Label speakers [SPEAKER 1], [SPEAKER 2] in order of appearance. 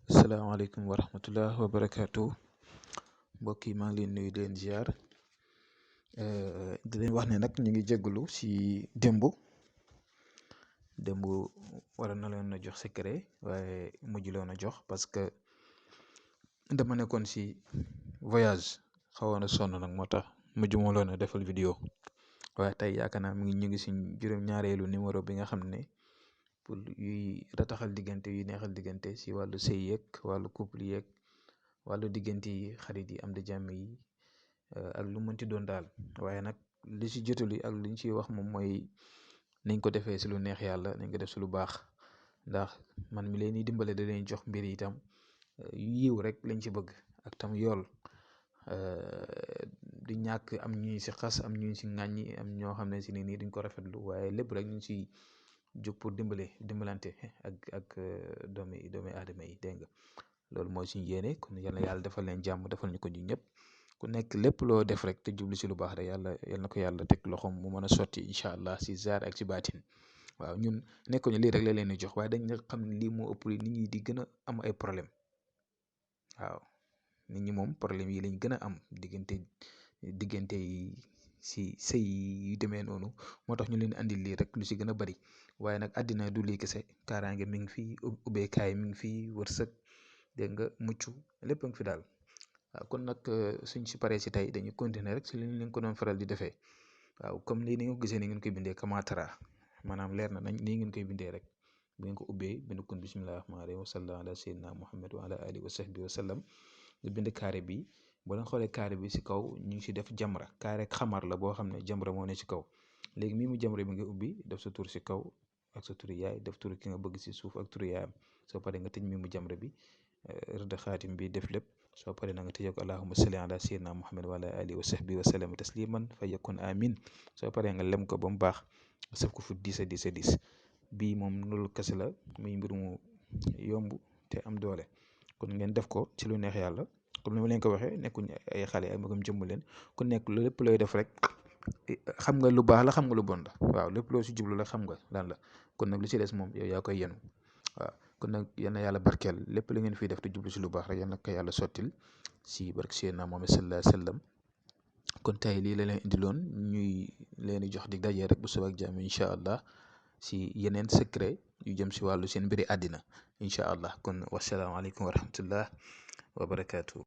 [SPEAKER 1] Assalamualaikum warahmatullahi wabarakatuh. Mbokk yi maa ngi leen nuyu di leen ziar di leen wax ne nag ñu ngi jégalu si démb waroon na leen a jox secret waaye mujj leen a jox parce que dama nekkoon si voyage xawoon na sonn nag moo tax mujj moo leen a defal vidéo waaye tey yaakaar naa ñu ngi si juróom-ñaareelu numéro bi nga xam ne pour yuy rataxal diggante yuy neexal diggante si wàllu sëy yeeg wàllu couple yeeg wàllu diggante yi xarit yi am di jàmm yi ak lu mënti doon daal waaye nag li si jotali ak liñ ciy wax moom mooy nañ ko defee si lu neex yàlla nañ ko def si lu baax ndax man mi leen di dimbale da leen jox mbir yi itam yu yiw rek lañ ci bëgg ak tam yool du ñàkk am ñuy si xas am ñuy si ŋàññi am ñoo xam ne si nii duñ ko rafetlu waaye lépp rek ñu si jóg pour dimbalante ak doomi aadama yi dégg nga loolu mooy suñu yéene kon yal na yàlla defal leen jàmm defal ñu ko ñu ñëpp ku nekk lépp loo def rek te jublu si lu baax rek yal na ko yàlla teg loxoom mu mën a sotti incha allah si zaar ak si baatin waaw ñun nekkuñu lii rek la leen di jox waaye dañ xam ne lii moo ëpp nit ñi di gën a am ay problème waaw nit ñi moom problème yi lañ gën a am diggante yi si sëy yu demee noonu moo tax ñu leen andil lii rek lu si gën a bari waaye nag àddina du lii kese kaaraange mi ngi fi ubbeekaay mi ngi fi wërsëg dégg nga mucc lépp a ngi fi daal waaw kon nag suñ si paree si tey dañuy continuer rek si li ñu leen ko doon faral di defee waaw comme ni nga ko gisee ni ngeen koy bindee kamatara maanaam leer na nañ nii ngeen koy bindee rek bu ngeen ko ubbee bind kon bismillahi rahmaani rahim wa sallallahu ala sayyidina muhammad wa ala alihi wa sahbihi wa sallam nga bind carré bi boo leen xoolee carré bi si kaw ñu ngi si def jamra carré xamar la boo xam ne jamra moo ne si kaw léegi mii mu jamra bi nga ubbi def sa tur si kaw ak sa turu yaay def turu ki nga bëgg si suuf ak turu yaayam soo paree nga tëj mii mu jamra bi rëdd xaatim bi def lépp soo paree na nga tëjee ko allahumma salli ala sayyidina muhammad wa ala alihi wa sahbihi wa sallam tasliman fa yakun amin soo paree nga lem ko ba mu baax nga sëf ko fu 10 bii moom loolu kese la muy mbir mu yomb te am doole kon ngeen def ko ci lu neex yàlla comme ni ma leen ko waxee nekkuñ ay xale ay magam jëmm leen ku nekk lépp looy def rek xam nga lu baax la xam nga lu bon la waaw lépp loo si jublu la xam nga lan la kon nag lu si des moom yow yaa koy yenu waaw kon nag yal na yàlla barkeel lépp li ngeen fiy def te jublu si lu baax rek yal na ko yàlla sottil si barke Seydina Muhammad sallallahu alayhi wa sallam kon tey lii la leen indiloon ñuy leen di jox di dajee rek bu suba ak jàmm incha allah si yeneen secret yu jëm si wàllu seen mbiri àddina incha allah kon wasalaamaaleykum wa rahmatullah wa barakaatu.